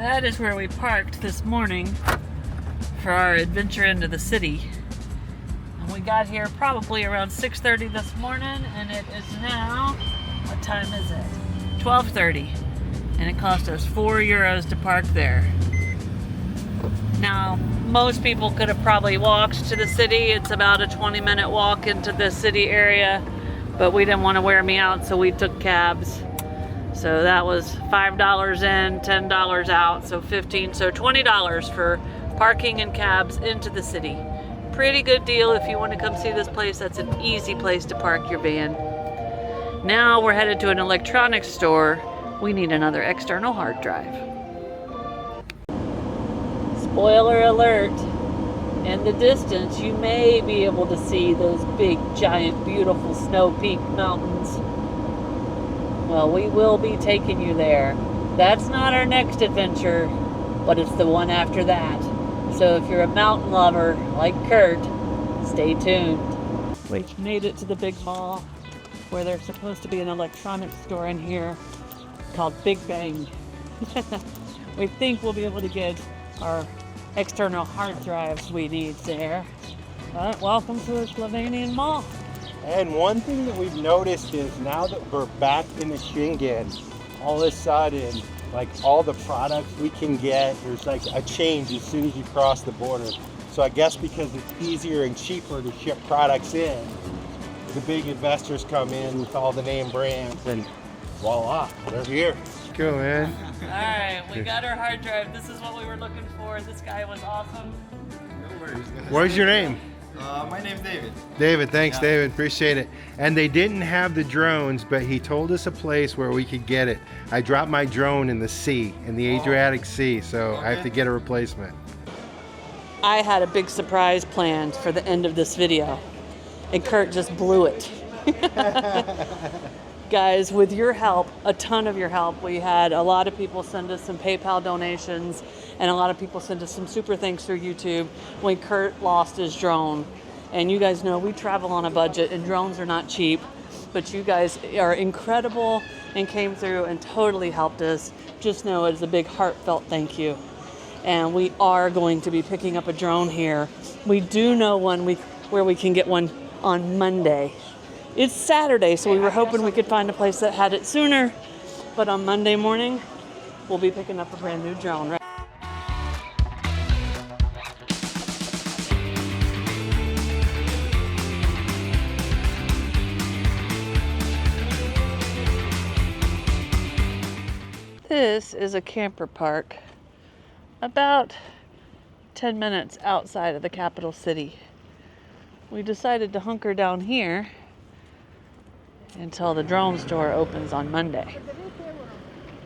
That is where we parked this morning for our adventure into the city. And we got here probably around 6:30 this morning, and it is now, what time is it? 12:30. And it cost us €4 to park there. Now, most people could have probably walked to the city. It's about a 20-minute walk into the city area, but we didn't want to wear me out, so we took cabs. So that was $5 in, $10 out, so $15, so $20 for parking and cabs into the city. Pretty good deal if you want to come see this place. That's an easy place to park your van. Now we're headed to an electronics store. We need another external hard drive. Spoiler alert, in the distance you may be able to see those big, giant, beautiful snow-peaked mountains. Well, we will be taking you there. That's not our next adventure, but it's the one after that. So if you're a mountain lover like Curt, stay tuned. We made it to the big mall where there's supposed to be an electronics store in here called Big Bang. We think we'll be able to get our external hard drives we need there. But welcome to the Slovenian mall. And one thing that we've noticed is now that we're back in the Schengen, all of a sudden, like all the products we can get, there's like a change as soon as you cross the border. So I guess because it's easier and cheaper to ship products in, the big investors come in with all the name brands and voila, they're here. Let's go, man. All right, we got our hard drive. This is what we were looking for. This guy was awesome. No worries, guys. What's your name? My name's David. David, thanks, David. Appreciate it. And they didn't have the drones, but he told us a place where we could get it. I dropped my drone in the sea, in the Adriatic Sea, so I have to get a replacement. I had a big surprise planned for the end of this video, and Curt just blew it. Guys, with your help, a ton of your help, we had a lot of people send us some PayPal donations, and a lot of people send us some super thanks through YouTube when Curt lost his drone. And you guys know we travel on a budget, and drones are not cheap, but you guys are incredible and came through and totally helped us. Just know it's a big heartfelt thank you. And we are going to be picking up a drone here. We do know where we can get one on Monday. It's Saturday, so we were hoping we could find a place that had it sooner, but on Monday morning, we'll be picking up a brand new drone, right? This is a camper park about 10 minutes outside of the capital city. We decided to hunker down here until the drone store opens on Monday.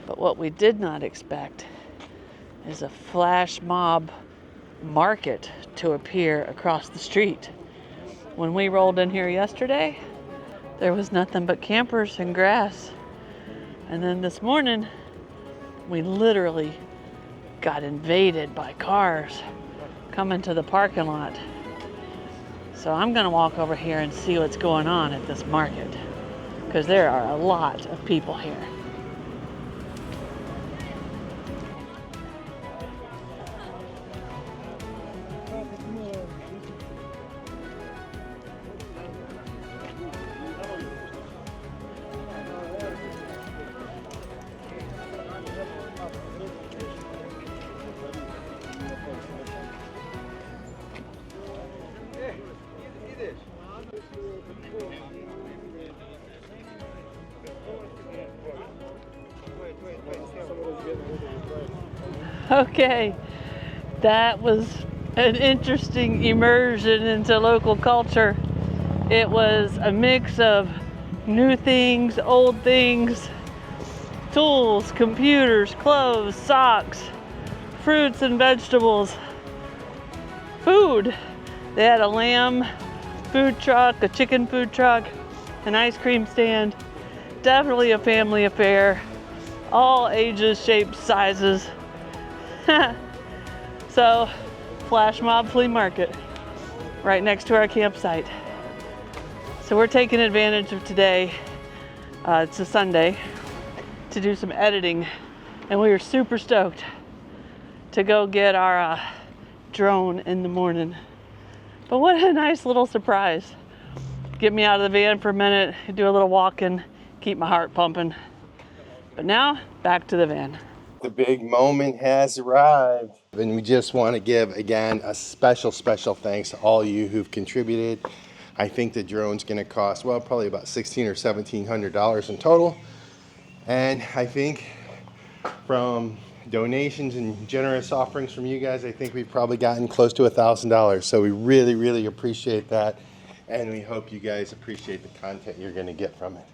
But what we did not expect is a flash mob market to appear across the street. When we rolled in here yesterday, there was nothing but campers and grass. And then this morning, we literally got invaded by cars coming to the parking lot. So I'm gonna walk over here and see what's going on at this market, because there are a lot of people here. Okay, that was an interesting immersion into local culture. It was a mix of new things, old things, tools, computers, clothes, socks, fruits and vegetables, food. They had a lamb food truck, a chicken food truck, an ice cream stand. Definitely a family affair. All ages, shapes, sizes. So, flash mob flea market right next to our campsite. So we're taking advantage of today, it's a Sunday, to do some editing, and we are super stoked. to go get our drone in the morning. But what a nice little surprise. Get me out of the van for a minute, do a little walking, keep my heart pumping. But now, back to the van. The big moment has arrived. And we just want to give, again, a special thanks to all you who've contributed. I think the drone's going to cost, well, probably about $1,600 or $1,700 in total. And I think from donations and generous offerings from you guys, I think we've probably gotten close to $1,000. So we really, really appreciate that. And we hope you guys appreciate the content you're going to get from it.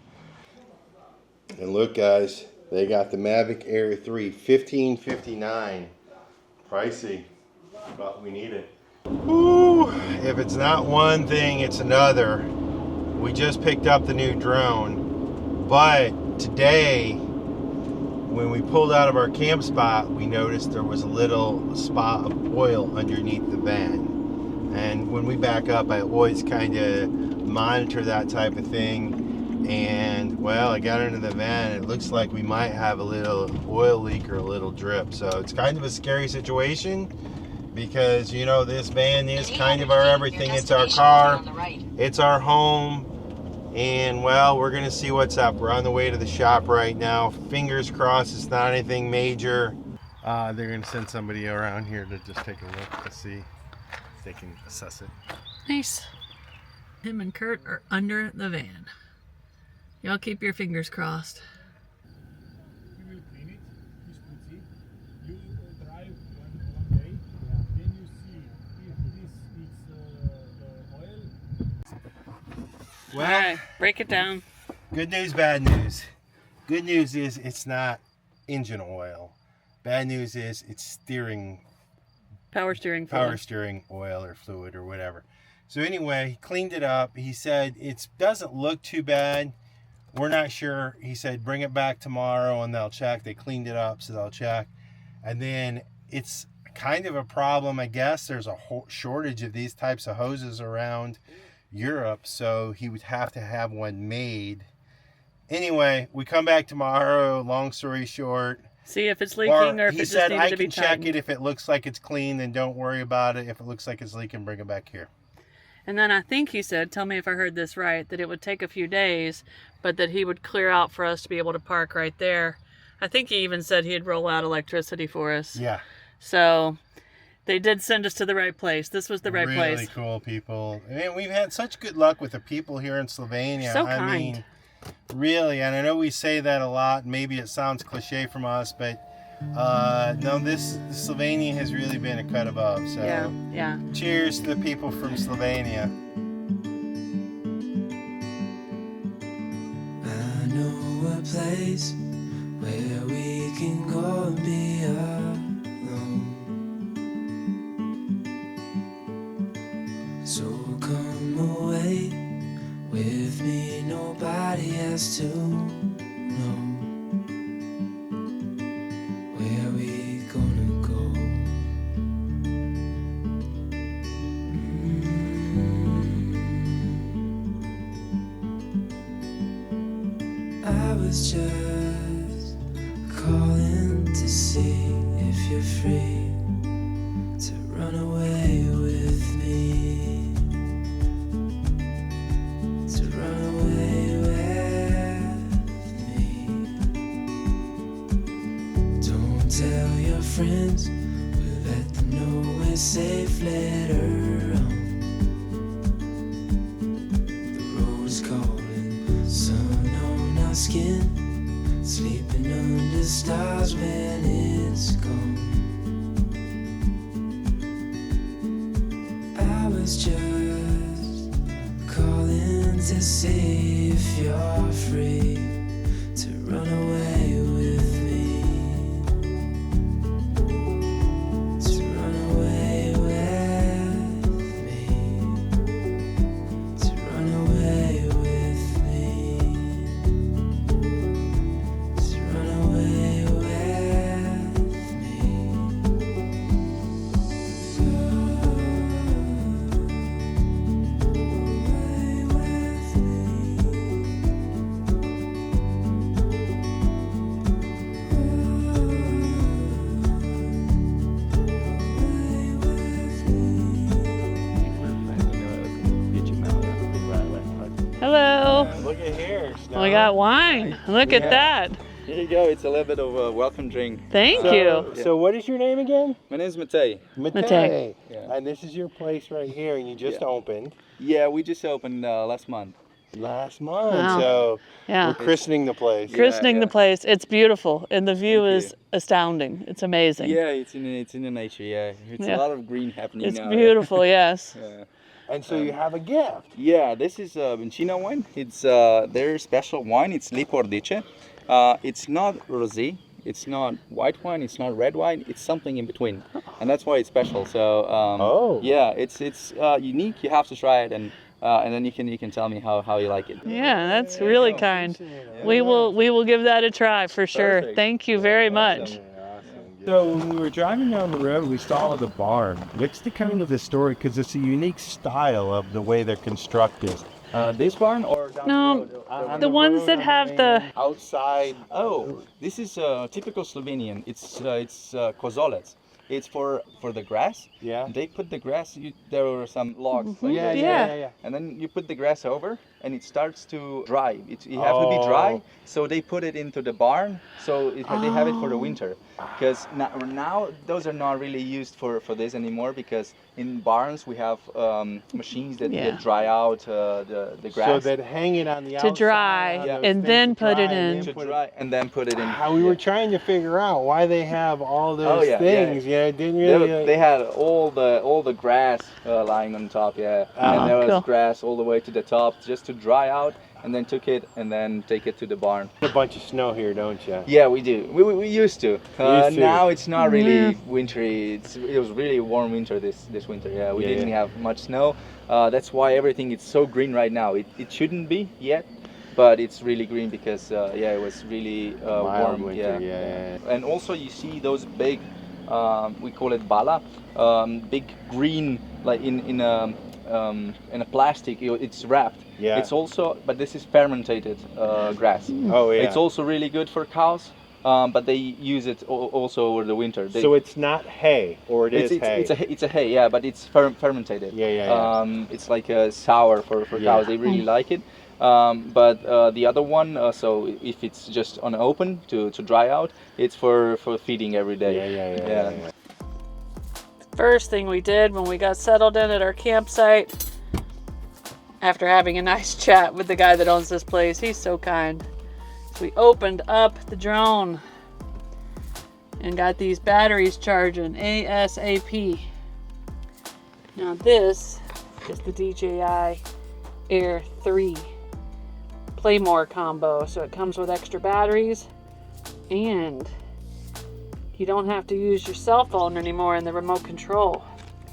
And look, guys, they got the Mavic Air 3, $1,559. Pricey, but we need it. Woo! If it's not one thing, it's another. We just picked up the new drone, but today, when we pulled out of our camp spot, we noticed there was a little spot of oil underneath the van. And when we back up, I always kind of monitor that type of thing. And well, I got into the van, it looks like we might have a little oil leak or a little drip. So it's kind of a scary situation, because you know this van is kind of our everything. It's our car, it's our home, and well, we're gonna see what's up. We're on the way to the shop right now. Fingers crossed it's not anything major. They're gonna send somebody around here to just take a look to see if they can assess it. Nice. Him and Curt are under the van. Y'all keep your fingers crossed. We will clean it, this pussy. You drive one day, then you see if this is the oil. Well, Alright, break it down. good news, bad news. Good news is it's not engine oil. Bad news is it's steering, Power steering power fluid. steering oil or fluid or whatever. So anyway, he cleaned it up. He said it doesn't look too bad. We're not sure. He said bring it back tomorrow and they'll check. They cleaned it up, so they'll check. And then it's kind of a problem, I guess. There's a shortage of these types of hoses around Europe, so he would have to have one made. Anyway, we come back tomorrow. Long story short, See if it's leaking or if it he just said needed I to be can check tightened. it. If it looks like it's clean, then don't worry about it. If it looks like it's leaking, bring it back here. And then I think he said, tell me if I heard this right, that it would take a few days, but that he would clear out for us to be able to park right there. I think he even said he'd roll out electricity for us. Yeah. So they did send us to the right place. This was the right Really place. cool people. And we've had such good luck with the people here in Slovenia. So I kind. mean, really, and I know we say that a lot. Maybe it sounds cliche from us, but no, Slovenia has really been a cut above. So Yeah. cheers to the people from Slovenia. I know a place where we can go and be alone. So come away with me, nobody has to know where we gonna go. I was just calling to see if you're free to run away with me, to run away with me. Don't tell your friends, we'll let them know we're safe later on. The road's calling, sun on our skin, sleeping under stars when it's gone. I was just calling to see if you're free to run away with me, to run away with me, to run away with me, to run away with me. We got wine. Look at that. Here you go. It's a little bit of a welcome drink. Thank you. So what is your name again? My name is Matej. Matej. Yeah. And this is your place right here, and you just opened Yeah, we just opened last month. last month. Wow. So Yeah. we're christening the place. Christening the yeah. place. It's beautiful, and the view Thank is you. astounding. It's amazing. Yeah, it's in the nature. Yeah, it's Yeah. a lot of green happening It's now. beautiful, yes. Yeah. And so you have a gift. Yeah, this is Vincina wine. It's their special wine. It's Lipordice. It's not rosé. It's not white wine. It's not red wine. It's something in between, and that's why it's special. So yeah, it's unique. You have to try it, and then you can tell me how you like it. Yeah, that's really kind. We will give that a try for sure. Perfect. Thank you very much. So when we were driving down the road, we saw the barn. What's the kind of the story? Because it's a unique style of the way they're constructed. This barn or down No, the road? On the ones that have the outside. Oh, this is typical Slovenian. It's kozolec. It's for the grass. Yeah. They put the grass. There were some logs. Like Yeah, this. Yeah. And then you put the grass over, and it starts to dry. You have to be dry, so they put it into the barn. So they have it for the winter. Because now those are not really used for this anymore. Because in barns we have machines that dry out the grass. So that hang it on the outside. to dry on those and things then to put dry it and in. then to put it- dry and then put it in. How we were trying to figure out why they have all those yeah, things. Yeah, it didn't really. They had all the grass lying on top, and there was Cool. grass all the way to the top just to dry out, and then took it and then take it to the barn. a bunch of snow here, don't you? Yeah, we do. We used to. Used to. Now it's not really wintry. It was really warm winter this winter. Yeah, we Yeah, didn't yeah. have much snow. That's why everything is so green right now. It shouldn't be yet, but it's really green because it was really Mild warm. winter, yeah. And also you see those big, we call it bala, big green like in a plastic. It's wrapped. Yeah. It's also, but this is fermented grass. Oh yeah. It's also really good for cows, but they use it also over the winter. So it's not hay, or it is hay. It's a hay, yeah, but it's fermented. Yeah. It's like a sour for cows. They really like it. But the other one, so if it's just on open to dry out, it's for feeding every day. Yeah. First thing we did when we got settled in at our campsite, after having a nice chat with the guy that owns this place, he's so kind. So we opened up the drone and got these batteries charging ASAP. Now this is the DJI Air 3 Playmore combo. So it comes with extra batteries, and you don't have to use your cell phone anymore in the remote control.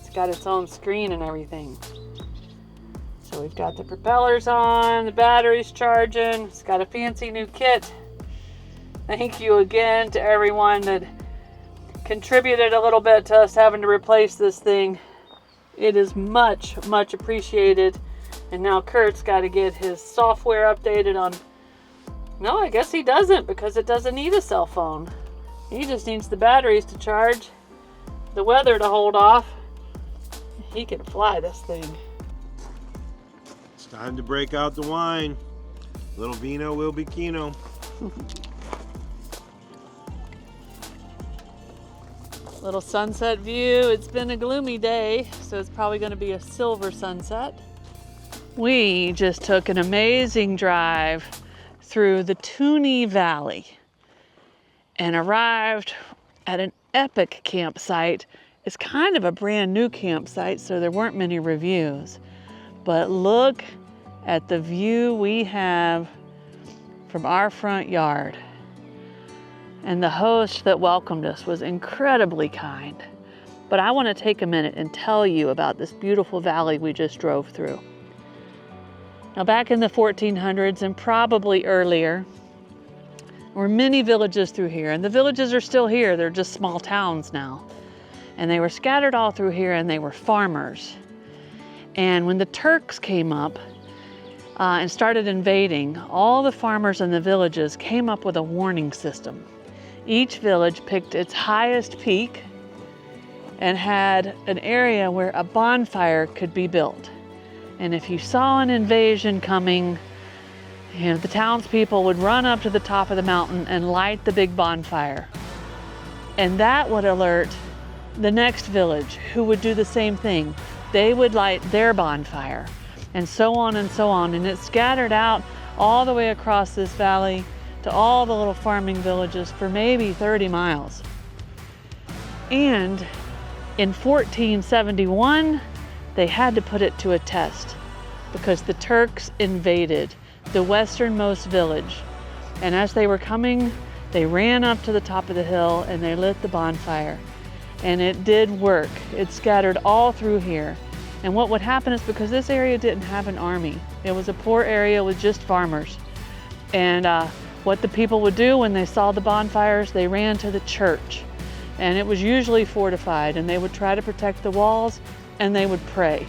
It's got its own screen and everything. So we've got the propellers on, the batteries charging. It's got a fancy new kit. Thank you again to everyone that contributed a little bit to us having to replace this thing. It is much, much appreciated. And now Curt's got to get his software updated on... No, I guess he doesn't, because it doesn't need a cell phone. He just needs the batteries to charge, the weather to hold off. He can fly this thing. It's time to break out the wine. Little vino will be kino. Little sunset view. It's been a gloomy day, so it's probably going to be a silver sunset. We just took an amazing drive through the Tuhinj Valley and arrived at an epic campsite. It's kind of a brand new campsite, so there weren't many reviews. But look at the view we have from our front yard. And the host that welcomed us was incredibly kind. But I want to take a minute and tell you about this beautiful valley we just drove through. Now, back in the 1400s and probably earlier, there were many villages through here, and the villages are still here. They're just small towns now. And they were scattered all through here, and they were farmers. And when the Turks came up and started invading, all the farmers in the villages came up with a warning system. Each village picked its highest peak and had an area where a bonfire could be built. And if you saw an invasion coming, And the townspeople would run up to the top of the mountain and light the big bonfire. And that would alert the next village who would do the same thing. They would light their bonfire, and so on and so on. And it scattered out all the way across this valley to all the little farming villages for maybe 30 miles. And in 1471, they had to put it to a test because the Turks invaded the westernmost village. And as they were coming, they ran up to the top of the hill and they lit the bonfire. And it did work. It scattered all through here. And what would happen is, because this area didn't have an army, it was a poor area with just farmers. And what the people would do when they saw the bonfires, they ran to the church. And it was usually fortified, and they would try to protect the walls, and they would pray.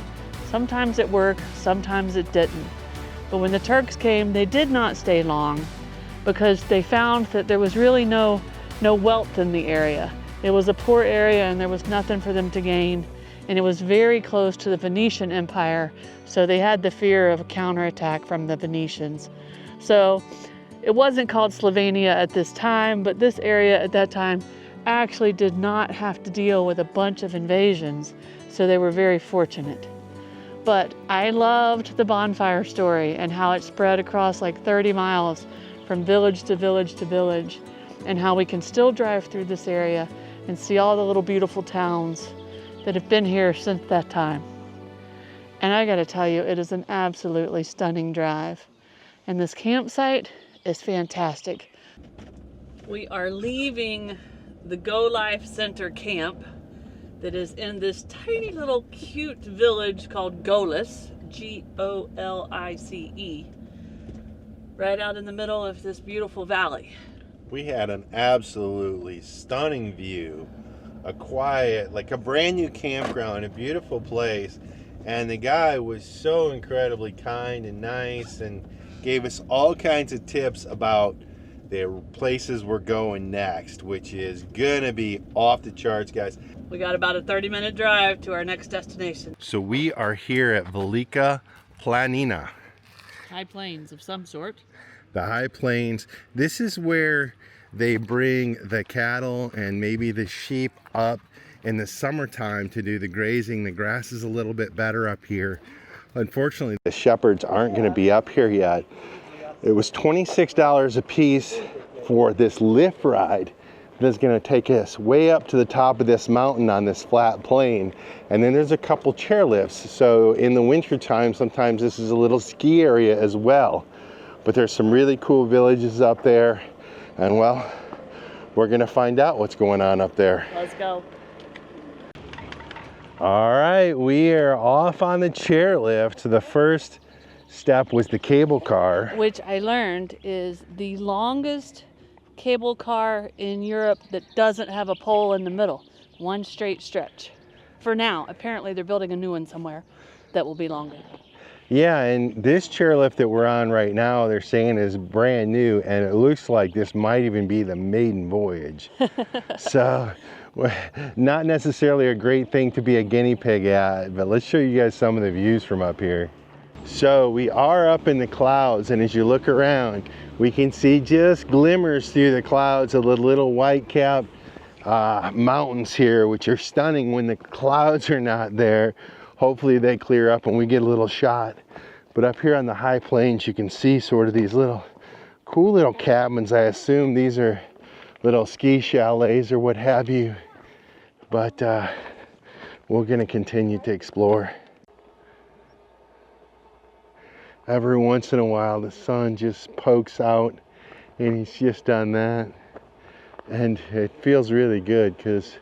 Sometimes it worked, sometimes it didn't. But when the Turks came, they did not stay long, because they found that there was really no wealth in the area. It was a poor area and there was nothing for them to gain. And it was very close to the Venetian Empire, so they had the fear of a counterattack from the Venetians. So it wasn't called Slovenia at this time, but this area at that time actually did not have to deal with a bunch of invasions, so they were very fortunate. But I loved the bonfire story and how it spread across like 30 miles from village to village to village, and how we can still drive through this area and see all the little beautiful towns that have been here since that time. And I gotta tell you, it is an absolutely stunning drive. And this campsite is fantastic. We are leaving the Go Life Center camp that is in this tiny little cute village called Golis, G-O-L-I-C-E, right out in the middle of this beautiful valley. We had an absolutely stunning view, a quiet, like a brand new campground, a beautiful place. And the guy was so incredibly kind and nice and gave us all kinds of tips about the places we're going next, which is gonna be off the charts, guys. We got about a 30-minute drive to our next destination. So we are here at Velika Planina. High plains of some sort. The high plains. This is where they bring the cattle and maybe the sheep up in the summertime to do the grazing. The grass is a little bit better up here. Unfortunately, the shepherds aren't going to be up here yet. It was $26 a piece for this lift ride that's going to take us way up to the top of this mountain on this flat plain. And then there's a couple chairlifts. So in the winter time, sometimes this is a little ski area as well. But there's some really cool villages up there, and well, we're gonna find out what's going on up there. Let's go. All right, we are off on the chairlift. The first step was the cable car. Which I learned is the longest cable car in Europe that doesn't have a pole in the middle. One straight stretch. For now, apparently they're building a new one somewhere that will be longer. Yeah, and this chairlift that we're on right now, they're saying is brand new, and it looks like this might even be the maiden voyage. So, not necessarily a great thing to be a guinea pig at, but let's show you guys some of the views from up here. So we are up in the clouds, and as you look around, we can see just glimmers through the clouds of the little white-capped mountains here, which are stunning when the clouds are not there. Hopefully they clear up and we get a little shot. But up here on the high plains, you can see sort of these little cool little cabins. I assume these are little ski chalets or what have you. But we're gonna continue to explore. Every once in a while, the sun just pokes out, and he's just done that. And it feels really good because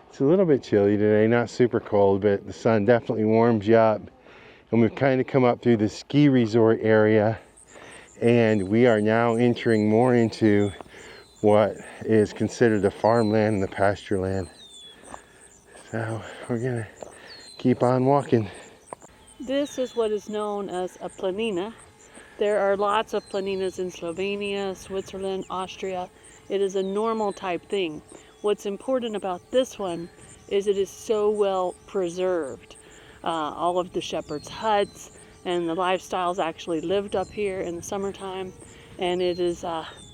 it's a little bit chilly today, not super cold, but the sun definitely warms you up. And we've kind of come up through the ski resort area, and we are now entering more into what is considered the farmland and the pasture land. So we're gonna keep on walking. This is what is known as a planina. There are lots of planinas in Slovenia, Switzerland, Austria. It is a normal type thing. What's important about this one is it is so well preserved. All of the shepherds' huts and the lifestyle's actually lived up here in the summertime, and it is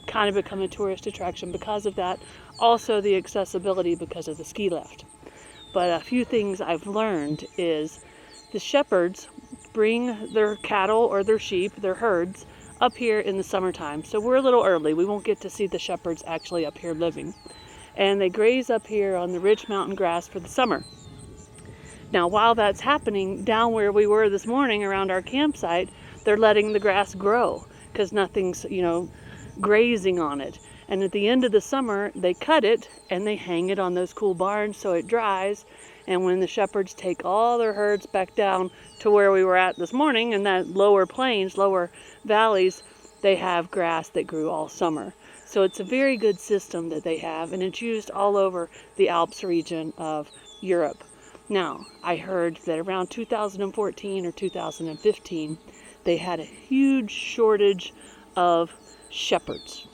kind of become a tourist attraction because of that. Also the accessibility because of the ski lift. But a few things I've learned is the shepherds bring their cattle or their sheep, their herds, up here in the summertime. So we're a little early. We won't get to see the shepherds actually up here living. And they graze up here on the rich mountain grass for the summer. Now, while that's happening, down where we were this morning around our campsite, they're letting the grass grow because nothing's, grazing on it. And at the end of the summer, they cut it and they hang it on those cool barns so it dries. And when the shepherds take all their herds back down to where we were at this morning in that lower plains, lower valleys, they have grass that grew all summer. So it's a very good system that they have, and it's used all over the Alps region of Europe. Now, I heard that around 2014 or 2015, they had a huge shortage of shepherds.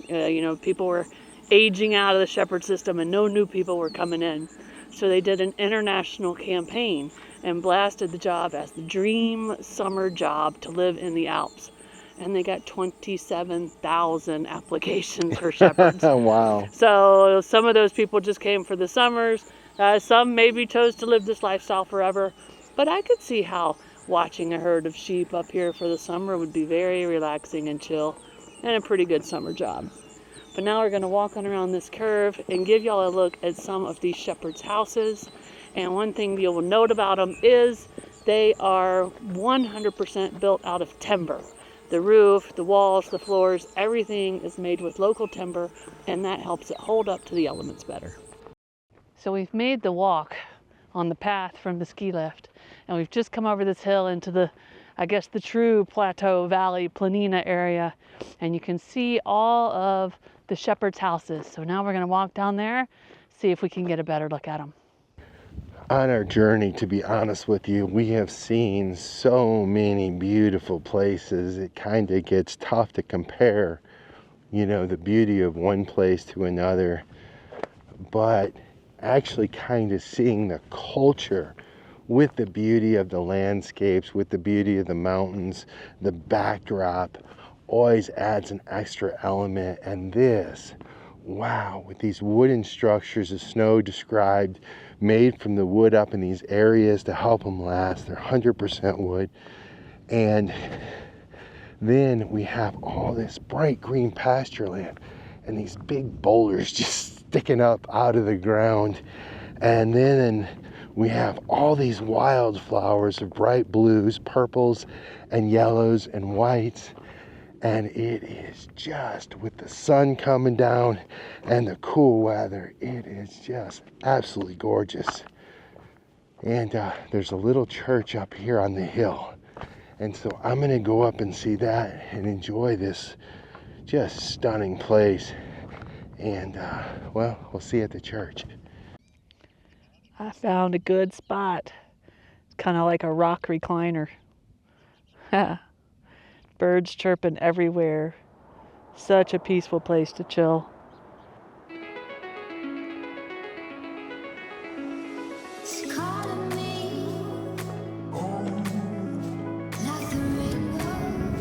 People were aging out of the shepherd system and no new people were coming in. So they did an international campaign and blasted the job as the dream summer job to live in the Alps. And they got 27,000 applications for shepherds. Wow. So some of those people just came for the summers. Some maybe chose to live this lifestyle forever. But I could see how watching a herd of sheep up here for the summer would be very relaxing and chill, and a pretty good summer job. But now we're going to walk on around this curve and give y'all a look at some of these shepherds' houses. And one thing you'll note about them is they are 100% built out of timber. The roof, the walls, the floors, everything is made with local timber, and that helps it hold up to the elements better. So we've made the walk on the path from the ski lift, and we've just come over this hill into the true plateau valley Planina area, and you can see all of the shepherds' houses. So now we're going to walk down there, see if we can get a better look at them. On our journey, to be honest with you, we have seen so many beautiful places. It kind of gets tough to compare, the beauty of one place to another. But actually kind of seeing the culture with the beauty of the landscapes, with the beauty of the mountains, the backdrop, always adds an extra element. And this, wow, with these wooden structures, as Snow described, made from the wood up in these areas to help them last. They're 100% wood. And then we have all this bright green pasture land and these big boulders just sticking up out of the ground. And then we have all these wildflowers of bright blues, purples, and yellows and whites. And it is just, with the sun coming down and the cool weather, it is just absolutely gorgeous. And there's a little church up here on the hill. And so I'm going to go up and see that and enjoy this just stunning place. And, we'll see you at the church. I found a good spot. It's kind of like a rock recliner. Birds chirping everywhere. Such a peaceful place to chill. She's calling me like the rainbow.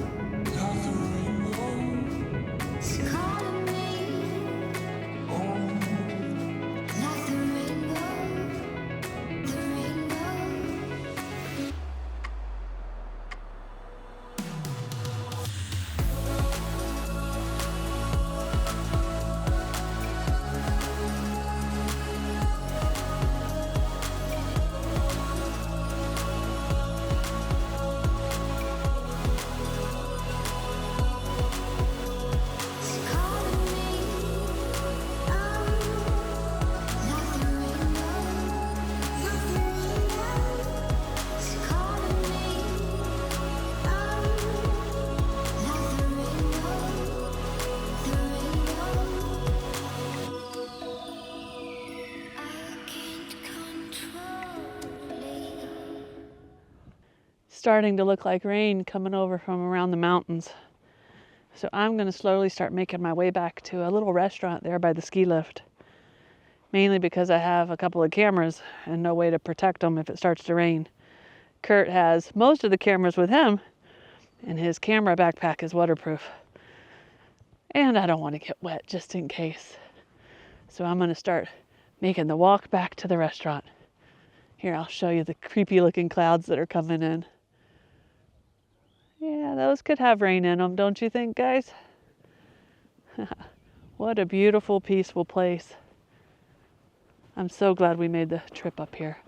She's calling me like the rainbow. The rainbow. Starting to look like rain coming over from around the mountains. So I'm going to slowly start making my way back to a little restaurant there by the ski lift. Mainly because I have a couple of cameras and no way to protect them if it starts to rain. Curt has most of the cameras with him, And his camera backpack is waterproof. And I don't want to get wet just in case. So I'm going to start making the walk back to the restaurant. Here, I'll show you the creepy looking clouds that are coming in. Yeah, those could have rain in them, don't you think, guys? What a beautiful, peaceful place. I'm so glad we made the trip up here.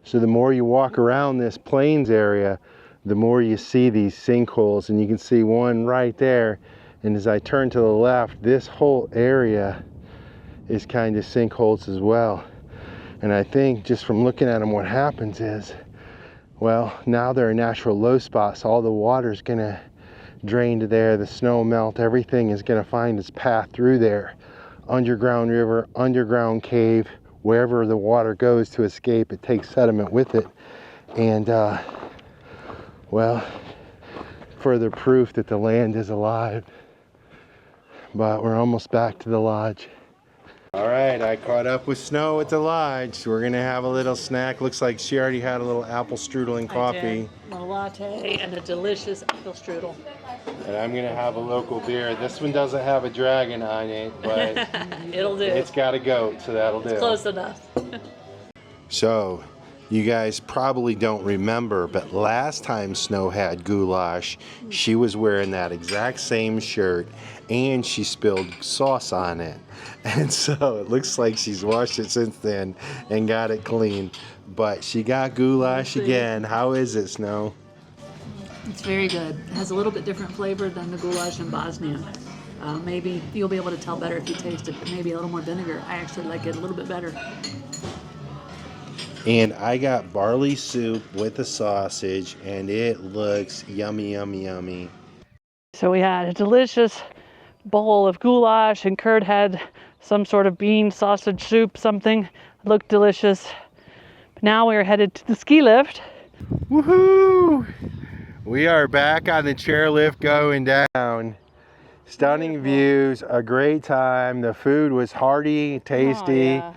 So the more you walk around this plains area, the more you see these sinkholes, and you can see one right there. And as I turn to the left, this whole area is kind of sinkholes as well. And I think just from looking at them, what happens is, well, now they're a natural low spot, so all the water's gonna drain to there, the snow melt, everything is gonna find its path through there. Underground river, underground cave, wherever the water goes to escape, it takes sediment with it. And well, further proof that the land is alive. But we're almost back to the lodge. All right, I caught up with Snow at the lodge. We're gonna have a little snack. Looks like she already had a little apple strudel and coffee. A latte and a delicious apple strudel. And I'm gonna have a local beer. This one doesn't have a dragon on it, but it'll do. It's got a goat, so that'll do. It's close enough. So, you guys probably don't remember, but last time Snow had goulash, she was wearing that exact same shirt and she spilled sauce on it. And so it looks like she's washed it since then and got it clean. But she got goulash again. How is it, Snow? It's very good. It has a little bit different flavor than the goulash in Bosnia. Maybe you'll be able to tell better if you taste it, but maybe a little more vinegar. I actually like it a little bit better. And I got barley soup with the sausage, and it looks yummy, yummy, yummy. So we had a delicious bowl of goulash, and Curt had some sort of bean sausage soup, something. It looked delicious. Now we are headed to the ski lift. Woohoo! We are back on the chairlift going down. Stunning views, a great time. The food was hearty, tasty. Oh, yeah.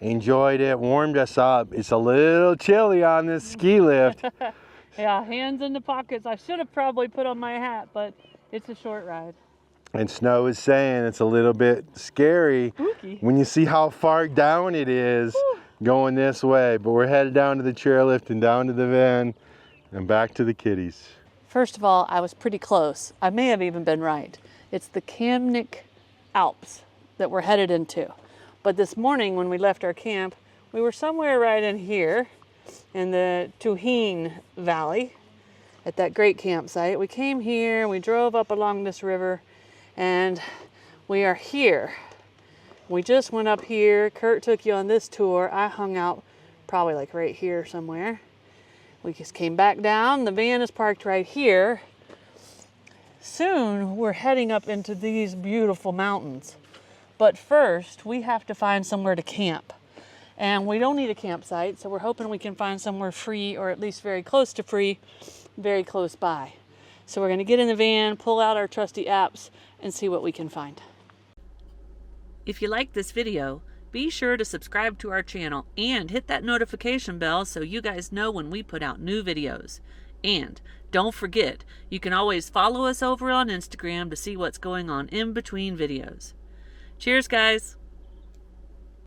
Enjoyed it, warmed us up. It's a little chilly on this ski lift. Yeah, hands in the pockets. I should have probably put on my hat, but it's a short ride. And Snow is saying it's a little bit scary Spooky. when you see how far down it is going this way. But we're headed down to the chairlift and down to the van and back to the kiddies. First of all, I was pretty close. I may have even been right. It's the Kamnik Alps that we're headed into. But this morning when we left our camp, we were somewhere right in here in the Tuhinj Valley at that great campsite. We came here, we drove up along this river, and we are here. We just went up here. Curt took you on this tour. I hung out probably like right here somewhere. We just came back down. The van is parked right here. Soon we're heading up into these beautiful mountains. But first, we have to find somewhere to camp. And we don't need a campsite, so we're hoping we can find somewhere free, or at least very close to free, very close by. So we're gonna get in the van, pull out our trusty apps, and see what we can find. If you like this video, be sure to subscribe to our channel and hit that notification bell so you guys know when we put out new videos. And don't forget, you can always follow us over on Instagram to see what's going on in between videos. Cheers, guys!